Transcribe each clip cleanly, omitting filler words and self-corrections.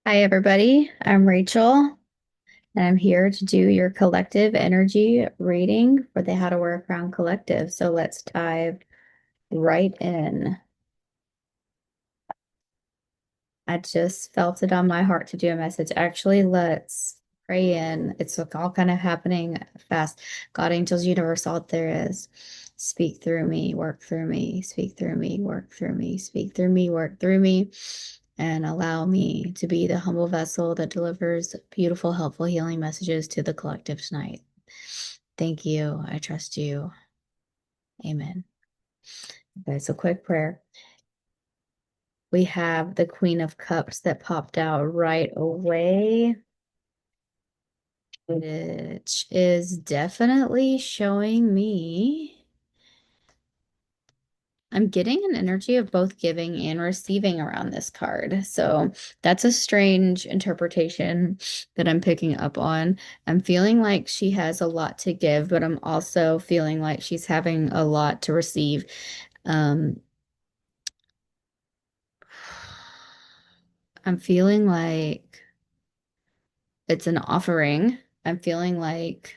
Hi, everybody. I'm Rachel, and I'm here to do your collective energy reading for the How to Work Around Collective. So let's dive right in. I just felt it on my heart to do a message. Actually, let's pray in. It's like all kind of happening fast. God, angels, universe, all there is. Speak through me, work through me, speak through me, work through me, speak through me, work through me, and allow me to be the humble vessel that delivers beautiful, helpful, healing messages to the collective tonight. Thank you. I trust you. Amen. Okay, so quick prayer. We have the Queen of Cups that popped out right away, which is definitely showing me I'm getting an energy of both giving and receiving around this card. So that's a strange interpretation that I'm picking up on. I'm feeling like she has a lot to give, but I'm also feeling like she's having a lot to receive. Um, I'm feeling like it's an offering. I'm feeling like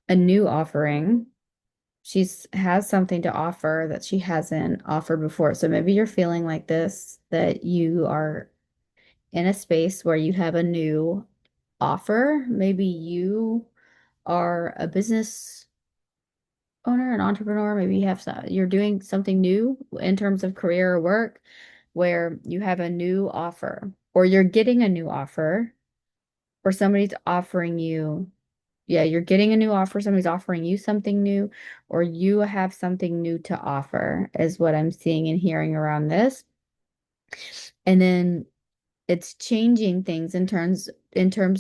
a new offering. She's has something to offer that she hasn't offered before. So maybe you're feeling like this, that you are in a space where you have a new offer. Maybe you are a business owner, an entrepreneur. Maybe you're doing something new in terms of career or work where you have a new offer or you're getting a new offer or somebody's offering you. Yeah, you're getting a new offer. Somebody's offering you something new, or you have something new to offer, is what I'm seeing and hearing around this. And then it's changing things in terms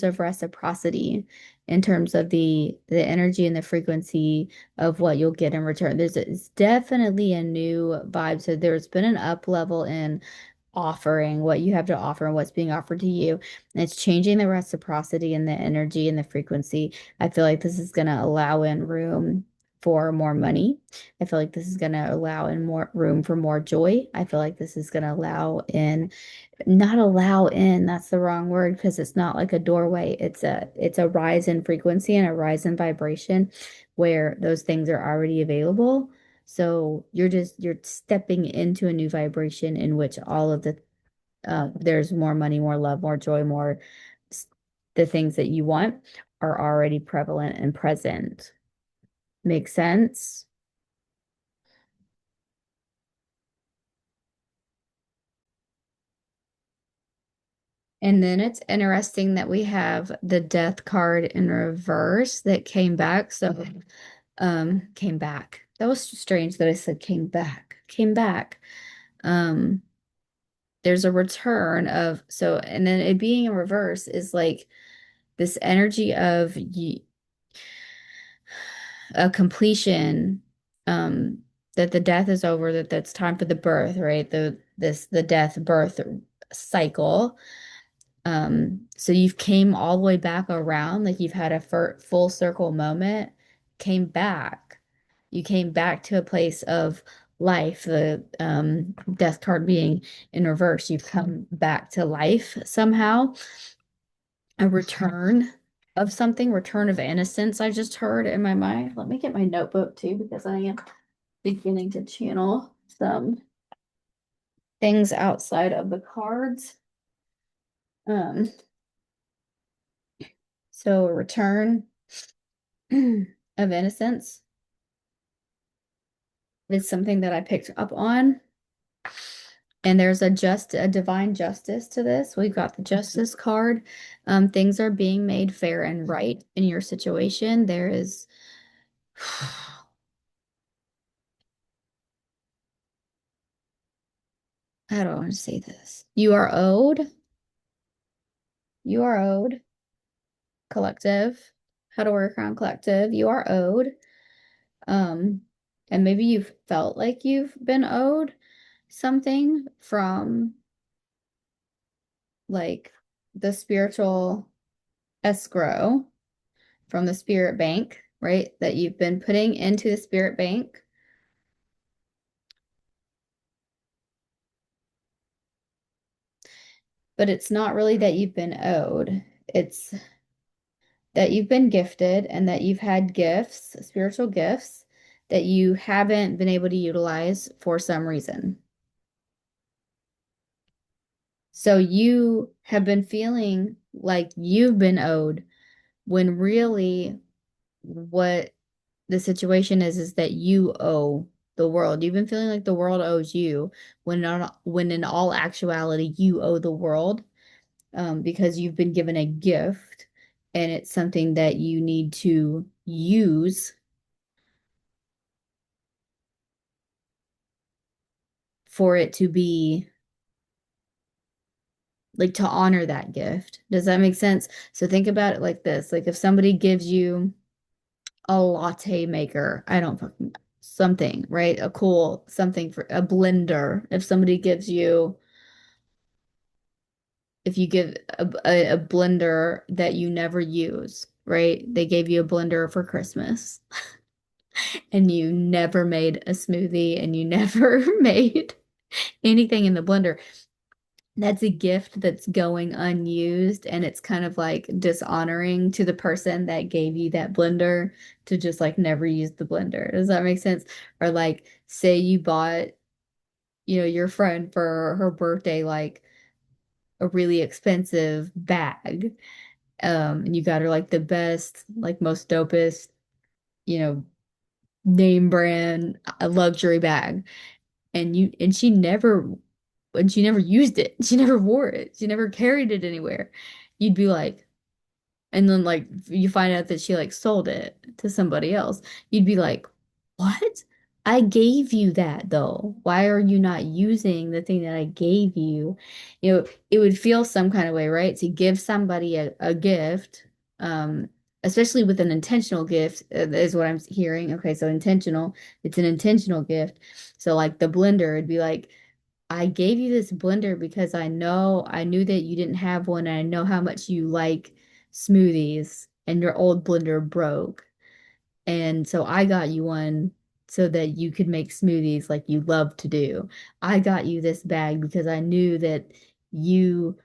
of reciprocity, in terms of the energy and the frequency of what you'll get in return. It's definitely a new vibe. So there's been an up level in offering what you have to offer and what's being offered to you. And it's changing the reciprocity and the energy and the frequency. I feel like this is going to allow in room for more money. I feel like this is going to allow in more room for more joy. I feel like this is going to allow in not allow in, that's the wrong word because it's not like a doorway. It's a rise in frequency and a rise in vibration where those things are already available. So you're stepping into a new vibration in which all of there's more money, more love, more joy, more s- the things that you want are already prevalent and present. Make sense? And then it's interesting that we have the death card in reverse that came back. So came back. That was strange that I said came back. Came back. Um, there's a return of so, and then it being in reverse is like this energy of a completion, um, that the death is over, that's time for the birth, right? The death birth cycle. So you've came all the way back around, like you've had a full circle moment, came back. You came back to a place of life, the death card being in reverse. You've come back to life somehow, a return of something, return of innocence. I just heard in my mind. Let me get my notebook too, because I am beginning to channel some things outside of the cards. Um, so a return of innocence is something that I picked up on. And there's a divine justice to this. We've got the justice card. Things are being made fair and right in your situation. There is, how do I want to say this? You are owed, collective, how to work around collective. You are owed. Um, and maybe you've felt like you've been owed something from like the spiritual escrow from the spirit bank, right? That you've been putting into the spirit bank. But it's not really that you've been owed. It's that you've been gifted and that you've had gifts, spiritual gifts, that you haven't been able to utilize for some reason. So you have been feeling like you've been owed when really what the situation is that you owe the world. You've been feeling like the world owes you when in all actuality you owe the world, because you've been given a gift and it's something that you need to use for it to be like to honor that gift. Does that make sense? So think about it like this. Like if somebody gives you a latte maker, I don't fucking something, right? A cool something for a blender. If somebody gives you, if you give a blender that you never use, right? They gave you a blender for Christmas and you never made a smoothie and you never made anything in the blender. That's a gift that's going unused, and it's kind of like dishonoring to the person that gave you that blender to just like never use the blender. Does that make sense? Or like, say you bought, your friend for her birthday, like a really expensive bag, and you got her like the best, like most dopest, you know, name brand, a luxury bag, and she never used it. She never wore it. She never carried it anywhere. You'd be like, and then like you find out that she like sold it to somebody else. You'd be like, "What? I gave you that though. Why are you not using the thing that I gave you?" It would feel some kind of way, right? To give somebody a gift, um, especially with an intentional gift, is what I'm hearing. Okay, so intentional, it's an intentional gift. So like the blender, it'd be like, I gave you this blender because I knew that you didn't have one, and I know how much you like smoothies, and your old blender broke. And so I got you one so that you could make smoothies like you love to do. I got you this bag because I knew that you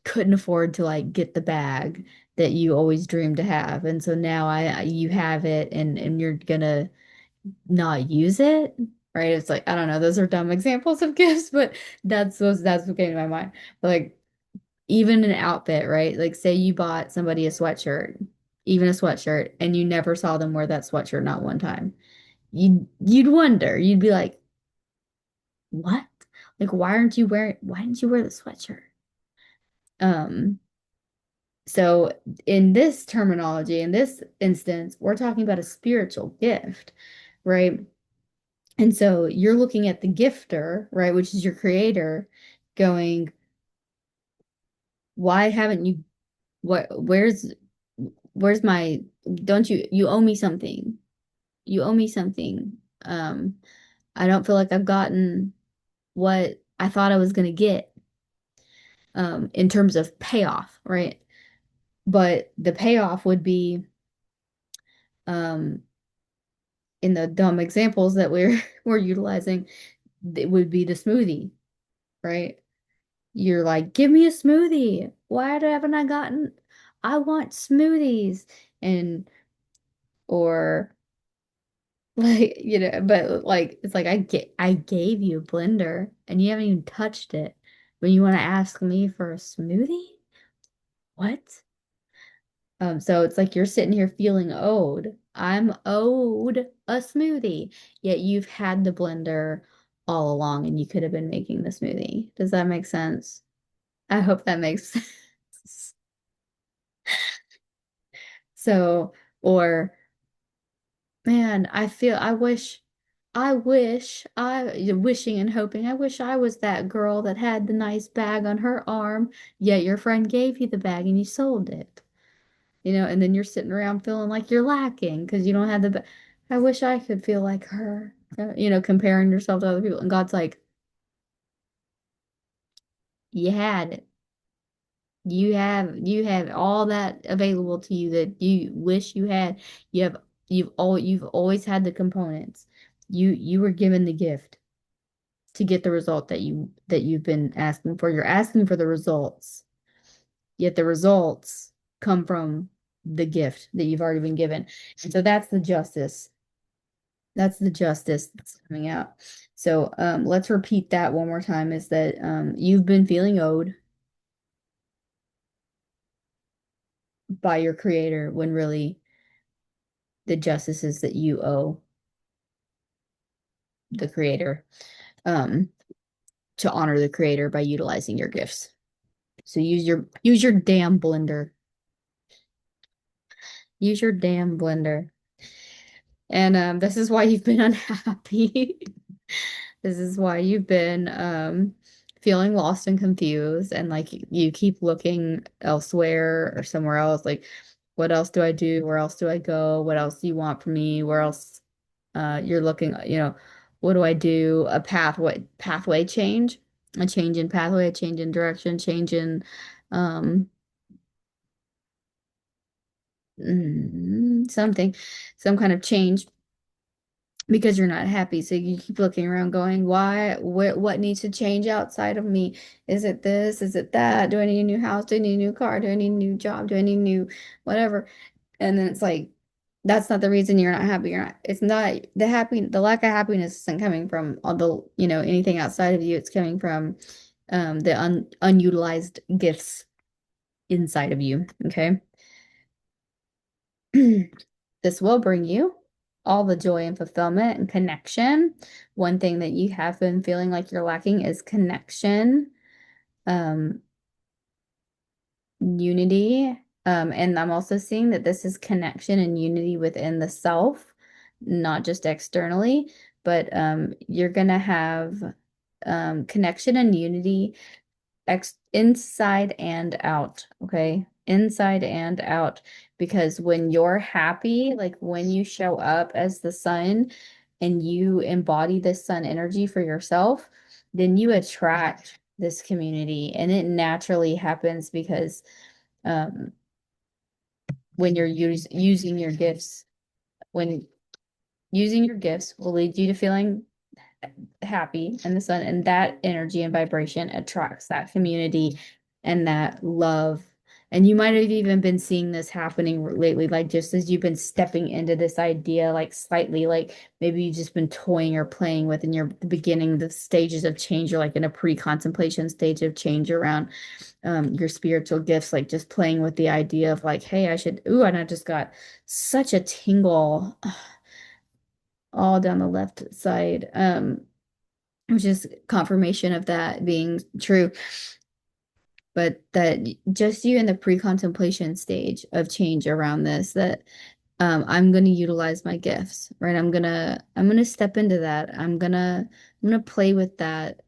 couldn't afford to like get the bag that you always dreamed to have. And so now you have it, and you're gonna not use it, right? It's like, I don't know, those are dumb examples of gifts, but that's what came to my mind. But like even an outfit, right? Like say you bought somebody a sweatshirt, even a sweatshirt, and you never saw them wear that sweatshirt not one time. You'd wonder, you'd be like, what? Like why didn't you wear the sweatshirt? Um, so in this terminology, in this instance, we're talking about a spiritual gift, right? And so you're looking at the gifter, right, which is your creator, going, why haven't you, where's my, don't you owe me something. You owe me something. Um, I don't feel like I've gotten what I thought I was going to get, in terms of payoff, right? But the payoff would be, um, in the dumb examples that we're utilizing, it would be the smoothie, right? You're like, give me a smoothie. Haven't I gotten? I want smoothies. And, or like, but like, it's like, I gave you a blender and you haven't even touched it. When you want to ask me for a smoothie? What? So it's like you're sitting here feeling owed. I'm owed a smoothie, yet you've had the blender all along and you could have been making the smoothie. Does that make sense? I hope that makes sense. So, or man, wishing and hoping, I wish I was that girl that had the nice bag on her arm, yet your friend gave you the bag and you sold it, and then you're sitting around feeling like you're lacking because you don't have the bag. I wish I could feel like her, comparing yourself to other people. And God's like, you had it. You have all that available to you that you wish you had. You've always had the components. You were given the gift. to get the result that you've been asking for. You're asking for the results, yet the results come from the gift that you've already been given. And so that's the justice. That's the justice that's coming out. So let's repeat that one more time is that you've been feeling owed by your creator when really the justice is that you owe the creator um, to honor the creator by utilizing your gifts. So use your damn blender. Use your damn blender. And this is why you've been unhappy. This is why you've been feeling lost and confused and like you keep looking elsewhere or somewhere else. Like, what else do I do? Where else do I go? What else do you want from me? Where else you're looking, what do I do? A pathway change, a change in pathway, a change in direction, change in um something, some kind of change because you're not happy. So you keep looking around going, why, what needs to change outside of me? Is it this? Is it that? Do I need a new house? Do I need a new car? Do I need a new job? Do I need a new whatever? And then it's like, that's not the reason you're not happy. You're not, it's not the lack of happiness isn't coming from all the, anything outside of you. It's coming from the unutilized gifts inside of you. Okay. This will bring you all the joy and fulfillment and connection. One thing that you have been feeling like you're lacking is connection, um, unity. And I'm also seeing that this is connection and unity within the self, not just externally, but you're gonna have connection and unity ex inside and out, okay? Inside and out. Because when you're happy, like when you show up as the sun and you embody this sun energy for yourself, then you attract this community and it naturally happens because um when you're using your gifts, when using your gifts will lead you to feeling happy in the sun, and that energy and vibration attracts that community and that love. And you might have even been seeing this happening lately, like just as you've been stepping into this idea, like slightly, like maybe you've just been toying or playing with in your beginning, the stages of change, or like in a pre-contemplation stage of change around your spiritual gifts, like just playing with the idea of like, hey, I should, ooh, and I just got such a tingle all down the left side. Which is confirmation of that being true. But that just you in the pre-contemplation stage of change around this, that I'm gonna utilize my gifts, right? I'm gonna step into that. I'm gonna play with that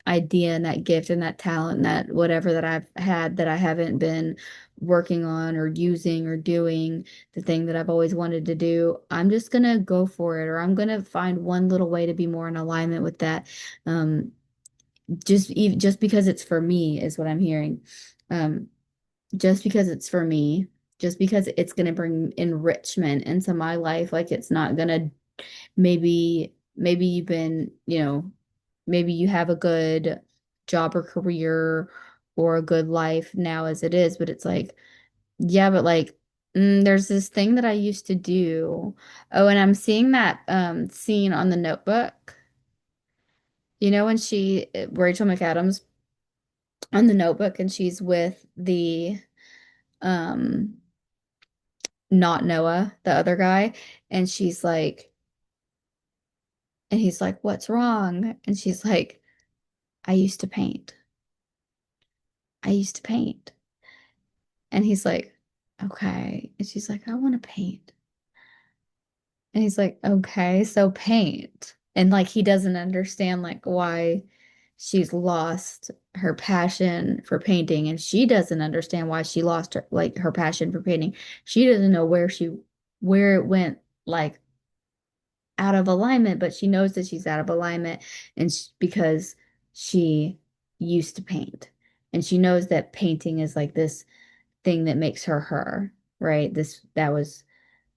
idea and that gift and that talent and that whatever that I've had that I haven't been working on or using or doing the thing that I've always wanted to do. I'm just gonna go for it, or I'm gonna find one little way to be more in alignment with that. Um, just because it's for me is what I'm hearing. Um, just because it's for me, just because it's going to bring enrichment into my life, like it's not going to maybe you've been, maybe you have a good job or career or a good life now as it is, but it's like, yeah, but like there's this thing that I used to do. Oh, and I'm seeing that scene on The Notebook. When Rachel McAdams on The Notebook and she's with the um not Noah, the other guy, and she's like and he's like, "What's wrong?" And she's like, "I used to paint. I used to paint." And he's like, "Okay." And she's like, "I want to paint." And he's like, "Okay, so paint." And like he doesn't understand like why she's lost her passion for painting, and she doesn't understand why she lost her passion for painting. She doesn't know where it went like out of alignment, but she knows that she's out of alignment and because she used to paint. And she knows that painting is like this thing that makes her her, right? That was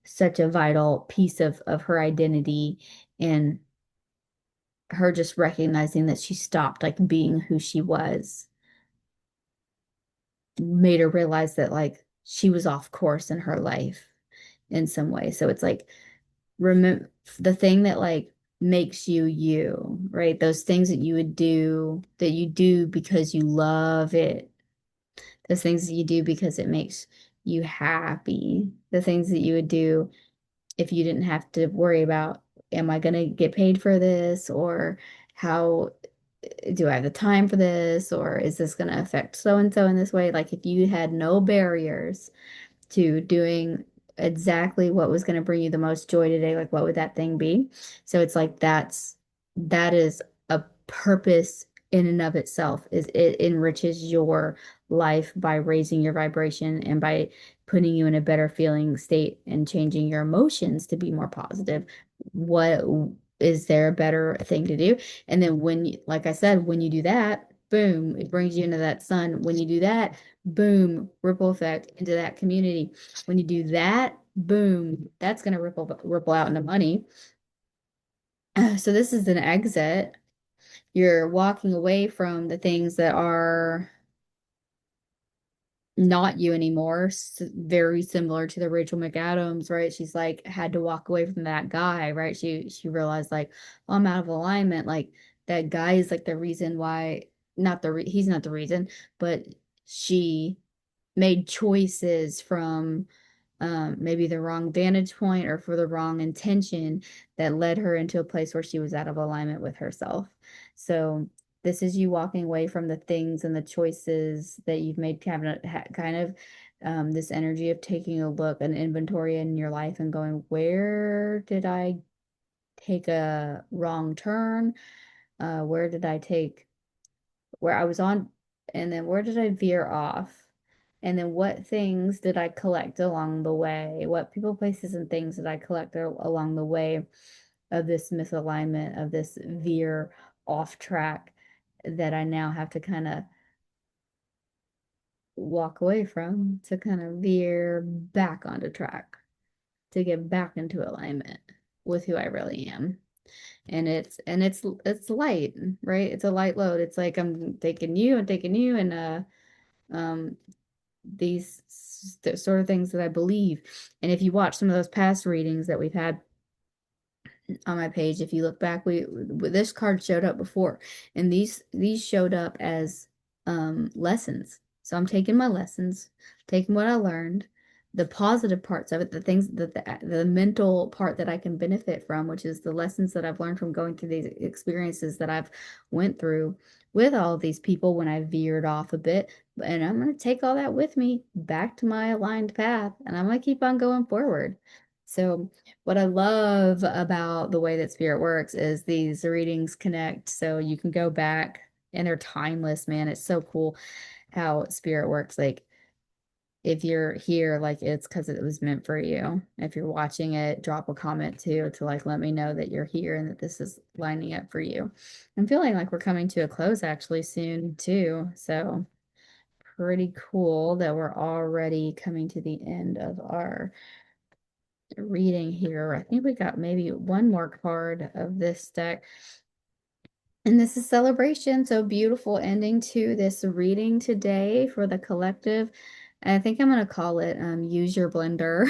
such a vital piece of her identity. And her just recognizing that she stopped like being who she was made her realize that like she was off course in her life in some way. So it's like remember the thing that like makes you you, right? Those things that you would do that you do because you love it. Those things that you do because it makes you happy. The things that you would do if you didn't have to worry about, am I going to get paid for this? Or how do I have the time for this? Or is this going to affect so and so in this way? Like if you had no barriers to doing exactly what was going to bring you the most joy today, like what would that thing be? So it's like that is a purpose in and of itself is it enriches your life by raising your vibration and by putting you in a better feeling state and changing your emotions to be more positive. What is there a better thing to do? And then when you, like I said, when you do that, boom, it brings you into that sun. When you do that, boom, ripple effect into that community. When you do that, boom, that's going to ripple out into money. So this is an exit. You're walking away from the things that are not you anymore. Very similar to the Rachel McAdams, right? She's like had to walk away from that guy, right? She realized like, oh, I'm out of alignment. Like that guy is like the reason why, not the he's not the reason, but she made choices from maybe the wrong vantage point or for the wrong intention that led her into a place where she was out of alignment with herself. So this is you walking away from the things and the choices that you've made, kind of this energy of taking a look, an inventory in your life and going, where did I take a wrong turn? Where did I take where I was on, and then where did I veer off? And then what things did I collect along the way? What people, places, and things did I collect along the way of this misalignment, of this veer off track that I now have to kind of walk away from to kind of veer back onto track, to get back into alignment with who I really am. And it's light, right? It's a light load. It's like I'm taking you and um these sort of things that I believe. And if you watch some of those past readings that we've had on my page, if you look back, we this card showed up before, and these showed up as lessons. So I'm taking my lessons, taking what I learned, the positive parts of it, the things that the mental part that I can benefit from, which is the lessons that I've learned from going through these experiences that I've went through with all of these people when I veered off a bit. And I'm going to take all that with me back to my aligned path, and I'm going to keep on going forward. So what I love about the way that spirit works is these readings connect, so you can go back and they're timeless, man. It's so cool how spirit works. Like if you're here, like it's because it was meant for you. If you're watching it, drop a comment too to like let me know that you're here and that this is lining up for you. I'm feeling like we're coming to a close actually soon too. So pretty cool that we're already coming to the end of our reading here. I think we got maybe one more card of this deck. And this is celebration. So beautiful ending to this reading today for the collective. I think I'm going to call it Use Your Blender.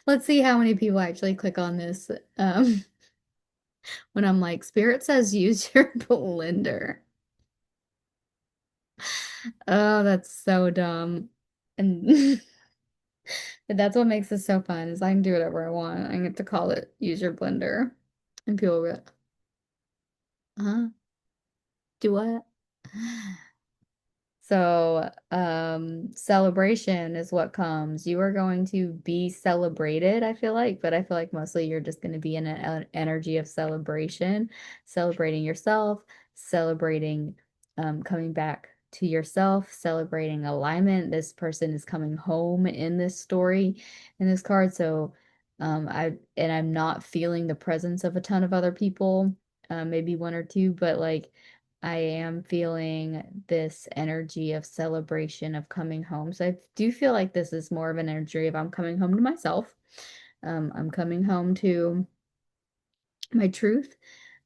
Let's see how many people actually click on this when I'm like, Spirit says use your blender. Oh, that's so dumb. And but that's what makes this so fun is I can do whatever I want. I get to call it use your blender. And people will be like, huh? Do what? So, celebration is what comes. You are going to be celebrated, I feel like, but I feel like mostly you're just going to be in an energy of celebration, celebrating yourself, celebrating coming back to yourself, celebrating alignment. This person is coming home in this story, in this card. So, I'm not feeling the presence of a ton of other people, maybe one or two, but like I am feeling this energy of celebration of coming home. So I do feel like this is more of an energy of I'm coming home to myself. I'm coming home to my truth.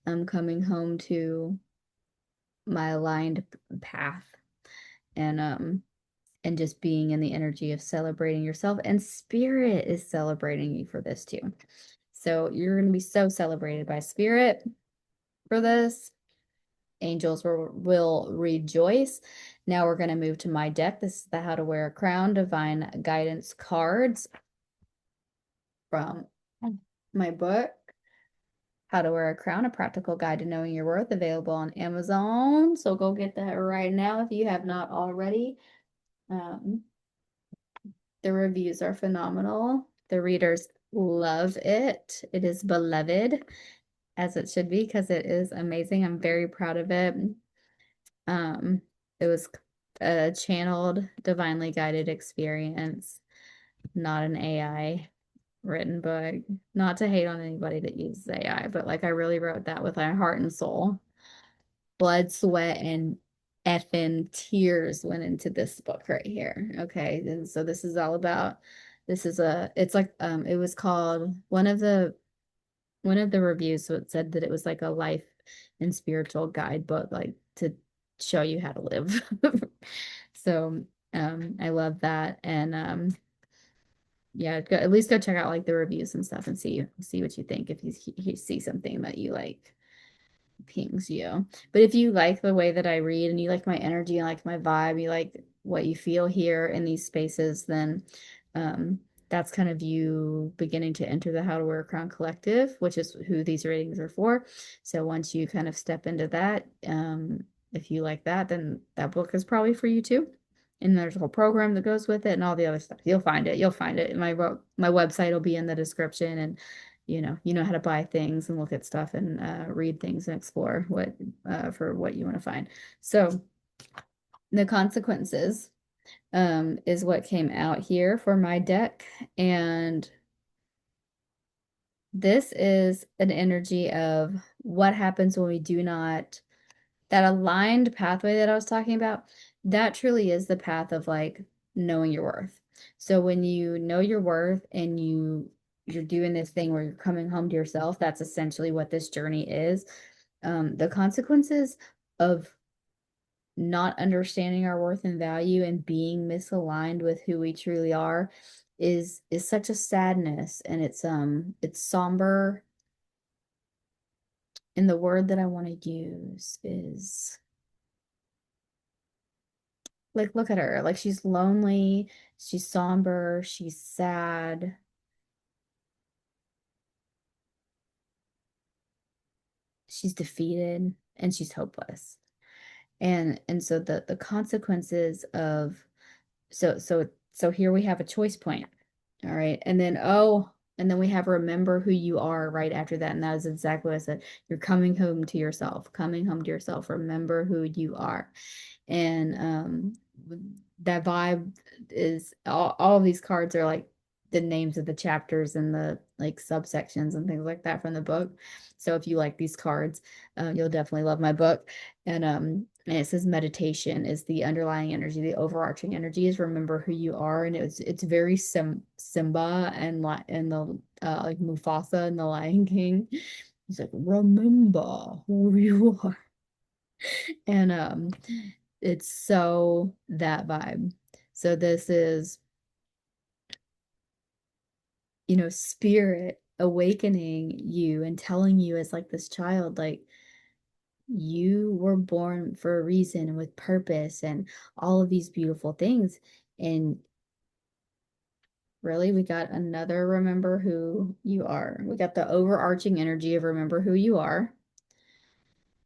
I'm coming home to my aligned path, and just being in the energy of celebrating yourself, and spirit is celebrating you for this too. So you're going to be so celebrated by spirit for this. Angels will rejoice. Now we're going to move to my deck. This is the How to Wear a Crown Divine Guidance cards from my book, How to Wear a Crown, A Practical Guide to Knowing Your Worth, available on Amazon. So go get that right now if you have not already. Um, the reviews are phenomenal. The readers love it. It is beloved, as it should be, because it is amazing. I'm very proud of it. Um, it was a channeled, divinely guided experience, not an AI written book. Not to hate on anybody that uses AI, but like I really wrote that with my heart and soul. Blood, sweat, and effing tears went into this book right here. Okay. And so this is all about it's like it was called one of the reviews, so it said that it was like a life and spiritual guidebook, like to show you how to live. So I love that. And yeah, at least go check out like the reviews and stuff and see what you think if you see something that you like pings you. But if you like the way that I read and you like my energy and like my vibe, you like what you feel here in these spaces, then um, that's kind of you beginning to enter the How to Wear a Crown Collective, which is who these readings are for. So once you kind of step into that, if you like that, then that book is probably for you too. And there's a whole program that goes with it and all the other stuff. You'll find it. You'll find it. My website will be in the description, and you know how to buy things and look at stuff and read things and explore what for what you want to find. So the consequences is what came out here for my deck. And this is an energy of what happens when we do not, that aligned pathway that I was talking about, that truly is the path of like knowing your worth. So when you know your worth and you're doing this thing where you're coming home to yourself, that's essentially what this journey is. The consequences of not understanding our worth and value and being misaligned with who we truly are is such a sadness, and it's somber, and the word that I want to use is like, look at her, like she's lonely, she's somber, she's sad, she's defeated, and she's hopeless. And so the consequences of so here we have a choice point. All right. And then we have remember who you are right after that. And that is exactly what I said. You're coming home to yourself, coming home to yourself. Remember who you are. And that vibe is all of these cards are like the names of the chapters and the like subsections and things like that from the book. So if you like these cards, you'll definitely love my book. And it says meditation is the underlying energy, the overarching energy is remember who you are, and it's very Simba and the like Mufasa and the Lion King. He's like, remember who you are. And it's so that vibe. So this is, spirit awakening you and telling you as like this child, like you were born for a reason and with purpose and all of these beautiful things. And really, we got another remember who you are. We got the overarching energy of remember who you are.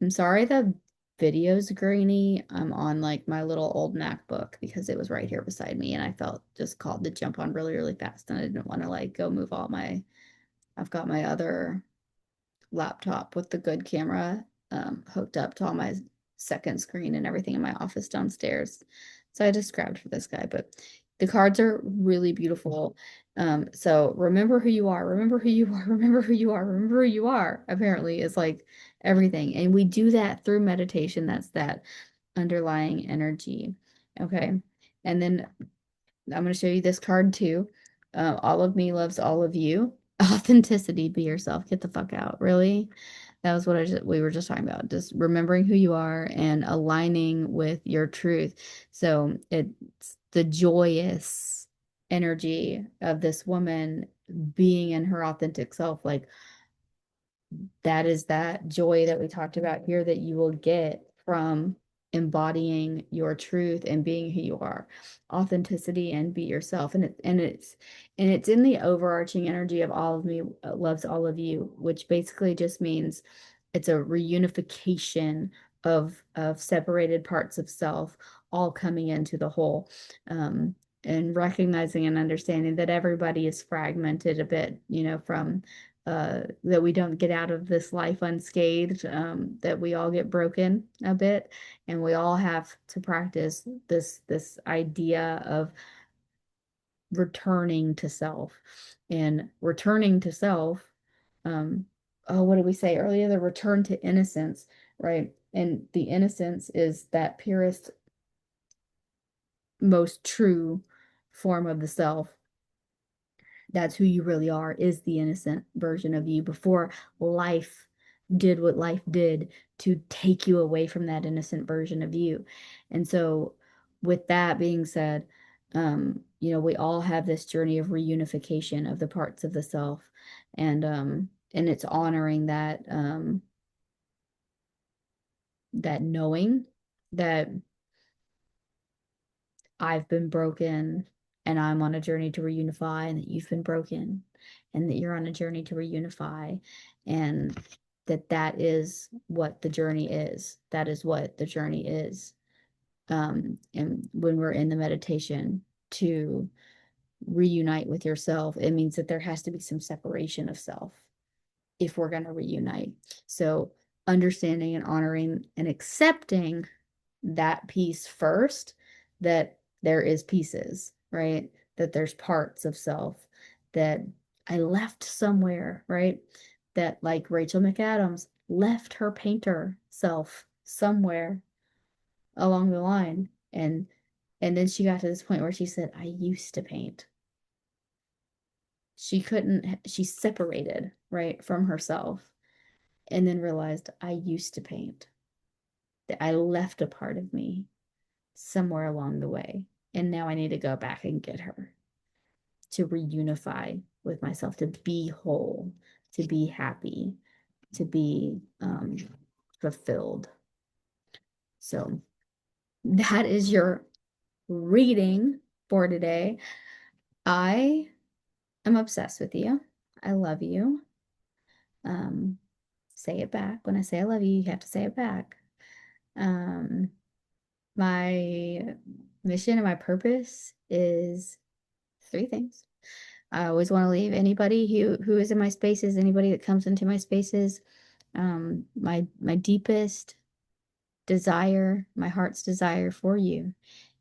I'm sorry the video's grainy. I'm on like my little old MacBook because it was right here beside me and I felt just called to jump on really, really fast and I didn't want to like go move I've got my other laptop with the good camera hooked up to all my second screen and everything in my office downstairs. So I just grabbed for this guy, but the cards are really beautiful. So remember who you are, remember who you are, remember who you are, remember who you are, apparently is like everything. And we do that through meditation. That's that underlying energy. Okay. And then I'm going to show you this card too. All of me loves all of you. Authenticity, be yourself. Get the fuck out. Really? That was what we were just talking about. Just remembering who you are and aligning with your truth. So it's the joyous energy of this woman being in her authentic self. Like that is that joy that we talked about here that you will get from embodying your truth and being who you are. Authenticity and be yourself. And it's in the overarching energy of all of me loves all of you, which basically just means it's a reunification of separated parts of self all coming into the whole. And recognizing and understanding that everybody is fragmented a bit, from that we don't get out of this life unscathed, that we all get broken a bit, and we all have to practice this idea of returning to self. And returning to self, oh, what did we say earlier? The return to innocence, right? And the innocence is that purest, most true form of the self. That's who you really are, is the innocent version of you before life did what life did to take you away from that innocent version of you. And so, with that being said, we all have this journey of reunification of the parts of the self, and it's honoring that knowing that I've been broken and I'm on a journey to reunify, and that you've been broken and that you're on a journey to reunify, and that is what the journey is. That is what the journey is. And when we're in the meditation to reunite with yourself, it means that there has to be some separation of self if we're going to reunite. So understanding and honoring and accepting that piece first, that there is pieces, right? That there's parts of self that I left somewhere, right? That like Rachel McAdams left her painter self somewhere along the line. And then she got to this point where she said, I used to paint. She separated, right, from herself, and then realized I used to paint. That I left a part of me somewhere along the way. And now I need to go back and get her to reunify with myself, to be whole, to be happy, to be fulfilled. So that is your reading for today. I am obsessed with you. I love you. Um, say it back. When I say I love you, you have to say it back. Um, my mission and my purpose is three things. I always want to leave anybody who is in my spaces, anybody that comes into my spaces. My deepest desire, my heart's desire for you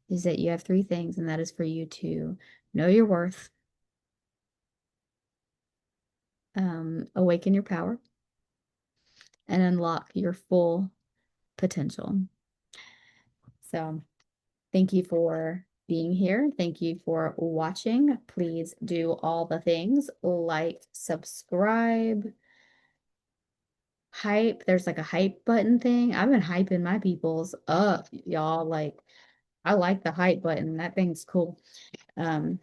is that you have three things, and that is for you to know your worth, awaken your power, and unlock your full potential. So thank you for being here. Thank you for watching. Please do all the things like, subscribe, hype. There's like a hype button thing. I've been hyping my peoples up, y'all. Like, I like the hype button. That thing's cool. Um,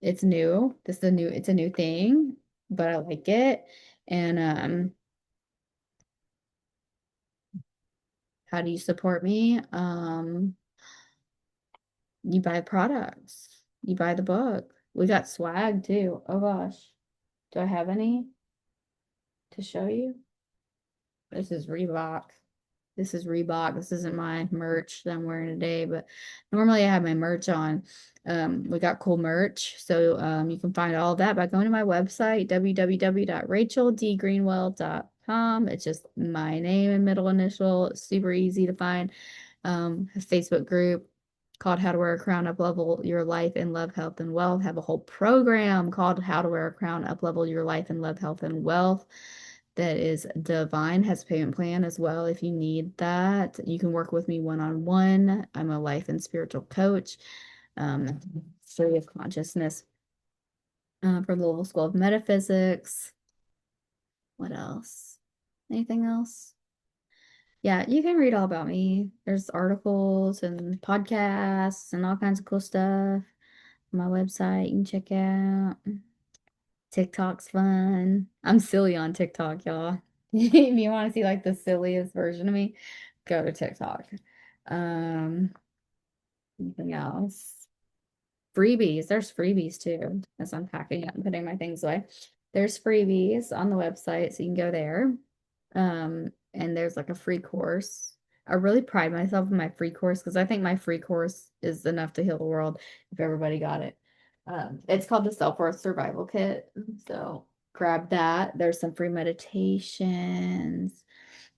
it's new. It's a new thing, but I like it. And how do you support me? You buy products. You buy the book. We got swag too. Oh gosh. Do I have any to show you? This is Reebok. This is Reebok. This isn't my merch that I'm wearing today, but normally I have my merch on. We got cool merch. So you can find all of that by going to my website, www.RachelDGreenwell.com. It's just my name and middle initial. It's super easy to find. A Facebook group called How to Wear a Crown, Up Level Your Life in Love, Health, and Wealth. Have a whole program called How to Wear a Crown, Up Level Your Life in Love, Health, and Wealth. That is divine, has a payment plan as well if you need that. You can work with me one-on-one. I'm a life and spiritual coach, free of consciousness. from the Louisville School of Metaphysics. What else? Anything else? Yeah, you can read all about me. There's articles and podcasts and all kinds of cool stuff on my website you can check out. TikTok's fun. I'm silly on TikTok, y'all. If you want to see like the silliest version of me, go to TikTok. Um, anything else? Freebies. There's freebies too, as I'm packing up and putting my things away. There's freebies on the website, so you can go there. And there's like a free course. I really pride myself in my free course because I think my free course is enough to heal the world if everybody got it. It's called the Self-Worth Survival Kit. So grab that. There's some free meditations.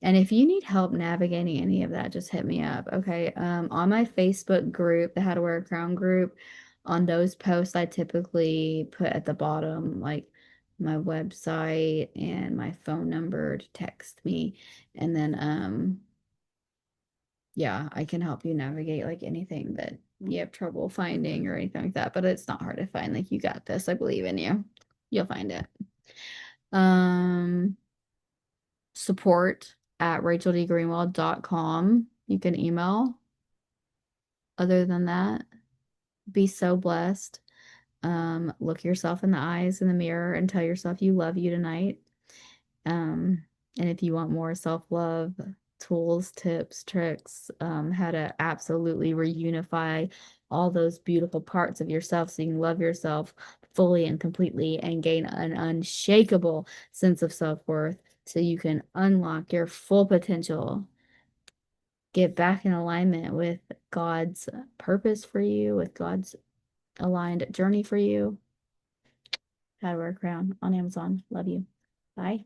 And if you need help navigating any of that, just hit me up. Okay. On my Facebook group, the How to Wear a Crown group, on those posts, I typically put at the bottom like my website and my phone number to text me. And then yeah, I can help you navigate like anything that you have trouble finding or anything like that. But it's not hard to find. Like you got this. I believe in you. You'll find it. Um Support at RachelDGreenwell.com. You can email. Other than that, be so blessed. Look yourself in the eyes in the mirror and tell yourself you love you tonight. Um, and if you want more self-love tools, tips, tricks, how to absolutely reunify all those beautiful parts of yourself so you can love yourself fully and completely and gain an unshakable sense of self-worth so you can unlock your full potential, get back in alignment with God's purpose for you, with God's aligned journey for you. How to Wear a Crown on Amazon. Love you. Bye.